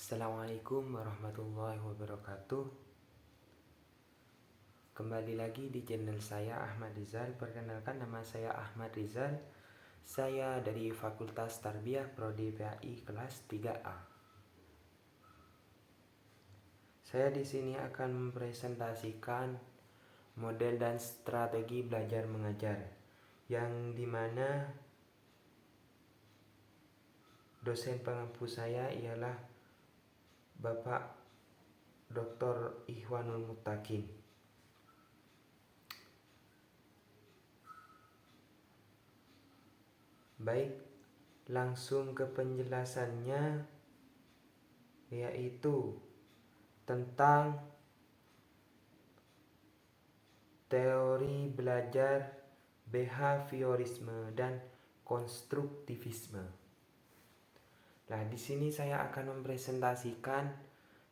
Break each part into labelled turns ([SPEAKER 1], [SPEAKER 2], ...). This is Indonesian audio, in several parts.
[SPEAKER 1] Assalamualaikum warahmatullahi wabarakatuh. Kembali lagi di channel saya Ahmad Rizal. Perkenalkan, nama saya Ahmad Rizal. Saya dari Fakultas Tarbiyah Prodi PAI kelas 3A. Saya di sini akan mempresentasikan model dan strategi belajar mengajar, yang dimana dosen pengampu saya ialah Bapak Dr. Ikhwanul Muttaqin. Baik, langsung ke penjelasannya, yaitu tentang teori belajar behaviorisme dan konstruktivisme. Nah, di sini saya akan mempresentasikan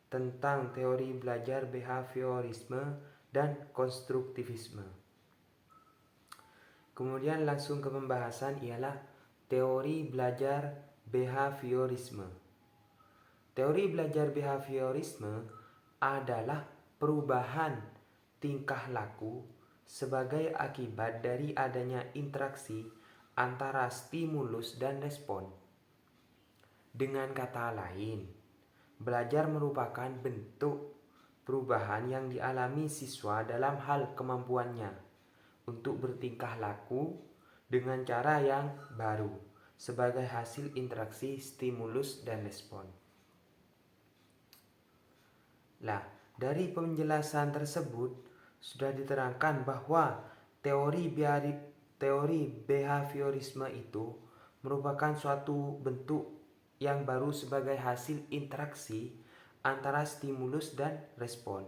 [SPEAKER 1] tentang teori belajar behaviorisme dan konstruktivisme. Kemudian langsung ke pembahasan ialah teori belajar behaviorisme. Teori belajar behaviorisme adalah perubahan tingkah laku sebagai akibat dari adanya interaksi antara stimulus dan respon. Dengan kata lain, belajar merupakan bentuk perubahan yang dialami siswa dalam hal kemampuannya untuk bertingkah laku dengan cara yang baru sebagai hasil interaksi stimulus dan respon. Nah, dari penjelasan tersebut sudah diterangkan bahwa teori behaviorisme itu merupakan suatu bentuk yang baru sebagai hasil interaksi antara stimulus dan respon.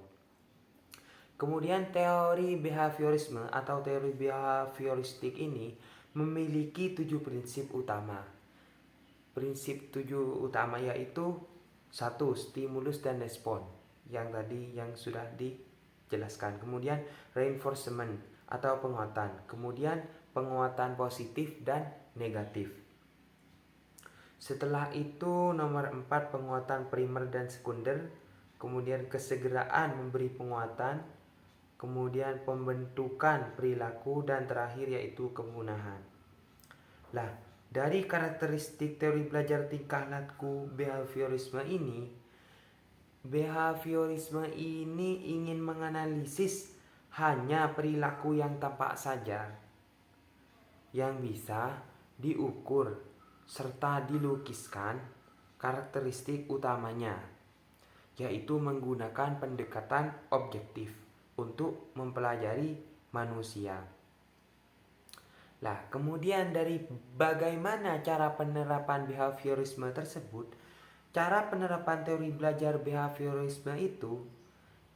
[SPEAKER 1] Kemudian teori behaviorisme atau teori behavioristik ini memiliki 7 prinsip utama. Prinsip 7 utama yaitu 1. Stimulus dan respon, yang tadi yang sudah dijelaskan. Kemudian reinforcement atau penguatan. Kemudian penguatan positif dan negatif. Setelah itu nomor 4, penguatan primer dan sekunder. Kemudian kesegeraan memberi penguatan. Kemudian pembentukan perilaku, dan terakhir yaitu kemunahan. Nah, dari karakteristik teori belajar tingkah laku behaviorisme ini ingin menganalisis hanya perilaku yang tampak saja, yang bisa diukur serta dilukiskan karakteristik utamanya, yaitu menggunakan pendekatan objektif untuk mempelajari manusia. Nah, kemudian dari bagaimana cara penerapan behaviorisme tersebut, cara penerapan teori belajar behaviorisme itu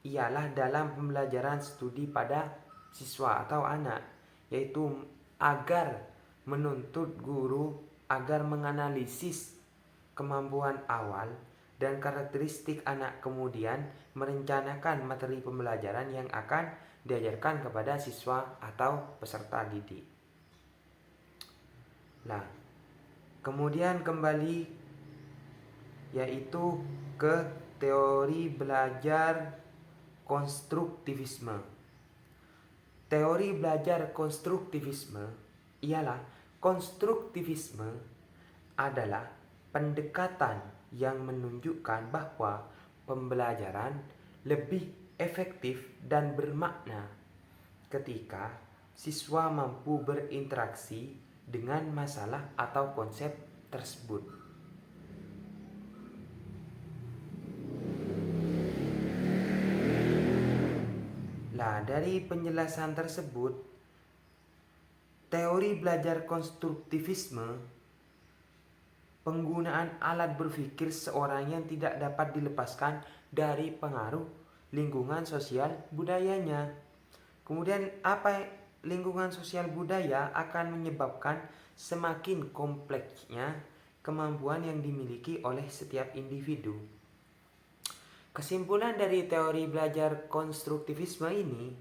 [SPEAKER 1] ialah dalam pembelajaran studi pada siswa atau anak, yaitu agar menuntut guru agar menganalisis kemampuan awal dan karakteristik anak, kemudian merencanakan materi pembelajaran yang akan diajarkan kepada siswa atau peserta didik. Nah, kemudian kembali yaitu ke teori belajar konstruktivisme. Teori belajar konstruktivisme ialah konstruktivisme adalah pendekatan yang menunjukkan bahwa pembelajaran lebih efektif dan bermakna ketika siswa mampu berinteraksi dengan masalah atau konsep tersebut. Nah, dari penjelasan tersebut, teori belajar konstruktivisme, penggunaan alat berpikir seorang yang tidak dapat dilepaskan dari pengaruh lingkungan sosial budayanya. Kemudian lingkungan sosial budaya akan menyebabkan semakin kompleksnya kemampuan yang dimiliki oleh setiap individu. Kesimpulan dari teori belajar konstruktivisme ini,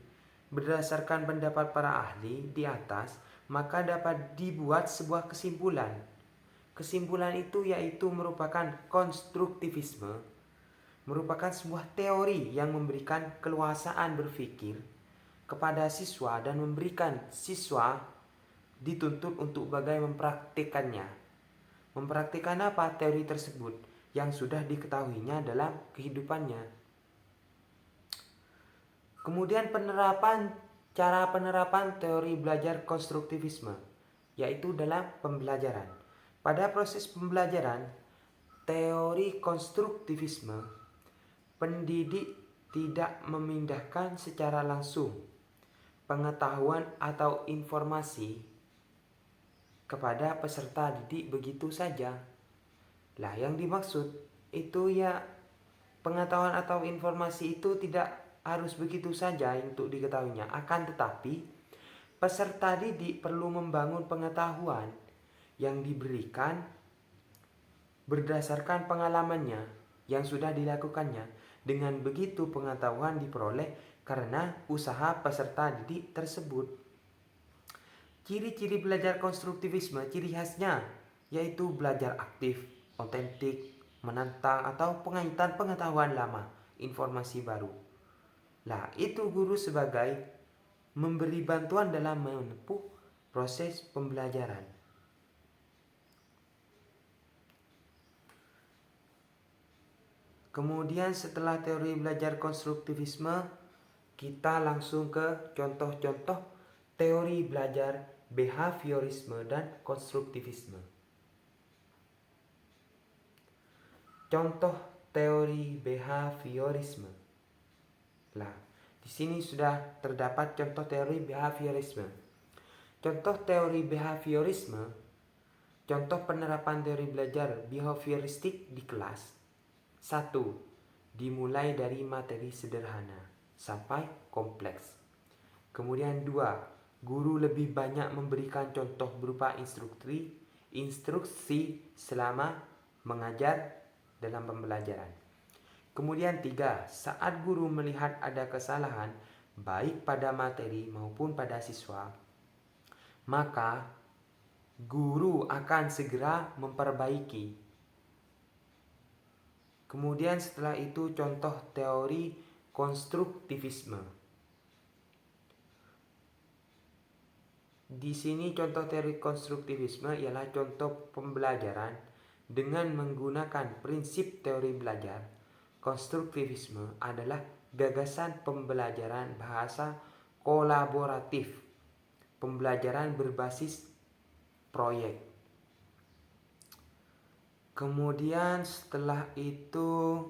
[SPEAKER 1] berdasarkan pendapat para ahli di atas, maka dapat dibuat sebuah kesimpulan. Kesimpulan itu yaitu merupakan konstruktivisme merupakan sebuah teori yang memberikan keluasaan berpikir kepada siswa dan memberikan siswa dituntut untuk bagaimana mempraktikkannya. Mempraktikkan apa teori tersebut yang sudah diketahuinya dalam kehidupannya. Kemudian cara penerapan teori belajar konstruktivisme, yaitu dalam pembelajaran. Pada proses pembelajaran, teori konstruktivisme, pendidik tidak memindahkan secara langsung pengetahuan atau informasi kepada peserta didik begitu saja. Lah, yang dimaksud itu ya pengetahuan atau informasi itu tidak harus begitu saja untuk diketahuinya. Akan tetapi peserta didik perlu membangun pengetahuan yang diberikan berdasarkan pengalamannya yang sudah dilakukannya. Dengan begitu pengetahuan diperoleh karena usaha peserta didik tersebut. Ciri-ciri belajar konstruktivisme, ciri khasnya yaitu belajar aktif, otentik, menantang atau pengaitan pengetahuan lama, informasi baru. Lah, itu guru sebagai memberi bantuan dalam menempuh proses pembelajaran. Kemudian setelah teori belajar konstruktivisme, kita langsung ke contoh-contoh teori belajar behaviorisme dan konstruktivisme. Contoh teori behaviorisme. Lah, di sini sudah terdapat contoh teori behaviorisme. Contoh teori behaviorisme, contoh penerapan teori belajar behavioristik di kelas. 1. Dimulai dari materi sederhana sampai kompleks. Kemudian 2. Guru lebih banyak memberikan contoh berupa instruksi selama mengajar dalam pembelajaran. Kemudian 3. Saat guru melihat ada kesalahan baik pada materi maupun pada siswa, maka guru akan segera memperbaiki. Kemudian setelah itu contoh teori konstruktivisme. Di sini contoh teori konstruktivisme ialah contoh pembelajaran dengan menggunakan prinsip teori belajar. Konstruktivisme adalah gagasan pembelajaran bahasa kolaboratif, pembelajaran berbasis proyek. Kemudian setelah itu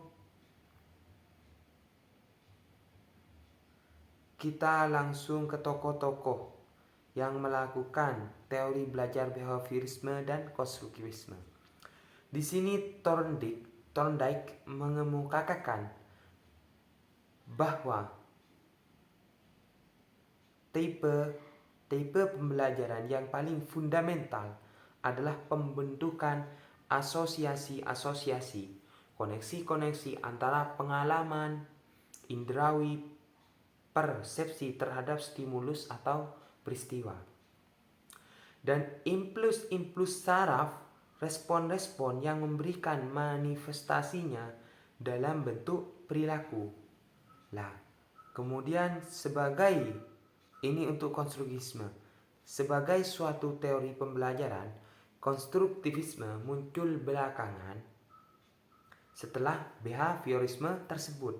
[SPEAKER 1] kita langsung ke tokoh-tokoh yang melakukan teori belajar behaviorisme dan konstruktivisme. Di sini Thorndike mengemukakan bahwa tipe pembelajaran yang paling fundamental adalah pembentukan asosiasi-asosiasi, koneksi-koneksi antara pengalaman, indrawi, persepsi terhadap stimulus atau peristiwa, dan impuls saraf, respon-respon yang memberikan manifestasinya dalam bentuk perilaku. Lah, kemudian sebagai ini untuk konstruktivisme, sebagai suatu teori pembelajaran, konstruktivisme muncul belakangan setelah behaviorisme tersebut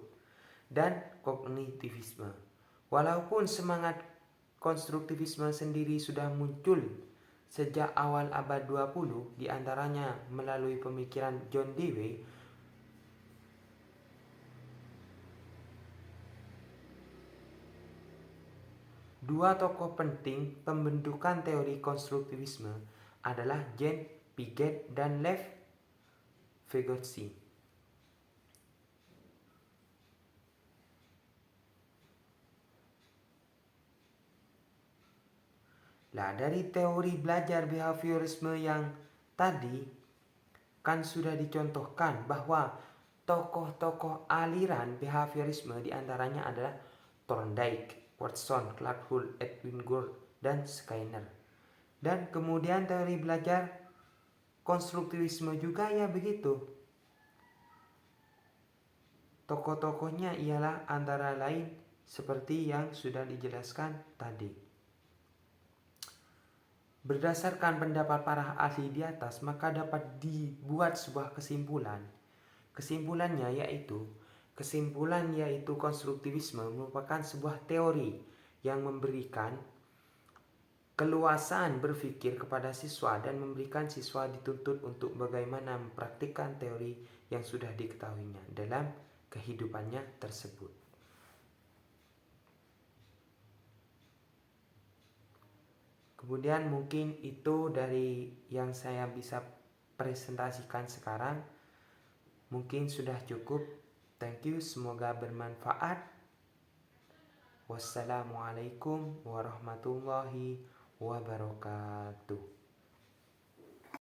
[SPEAKER 1] dan kognitivisme. Walaupun semangat konstruktivisme sendiri sudah muncul sejak awal abad 20, diantaranya melalui pemikiran John Dewey. Dua tokoh penting pembentukan teori konstruktivisme adalah Jean Piaget dan Lev Vygotsky. Nah, dari teori belajar behaviorisme yang tadi kan sudah dicontohkan bahwa tokoh-tokoh aliran behaviorisme diantaranya adalah Thorndike, Watson, Clark Hull, Edwin Gould, dan Skinner. Dan kemudian teori belajar konstruktivisme juga ya begitu. Tokoh-tokohnya ialah antara lain seperti yang sudah dijelaskan tadi. Berdasarkan pendapat para ahli di atas, maka dapat dibuat sebuah kesimpulan. Kesimpulan yaitu konstruktivisme merupakan sebuah teori yang memberikan keluasan berpikir kepada siswa dan memberikan siswa dituntut untuk bagaimana mempraktikkan teori yang sudah diketahuinya dalam kehidupannya tersebut. Kemudian mungkin itu dari yang saya bisa presentasikan sekarang. Mungkin sudah cukup. Thank you, semoga bermanfaat. Wassalamualaikum warahmatullahi wabarakatuh.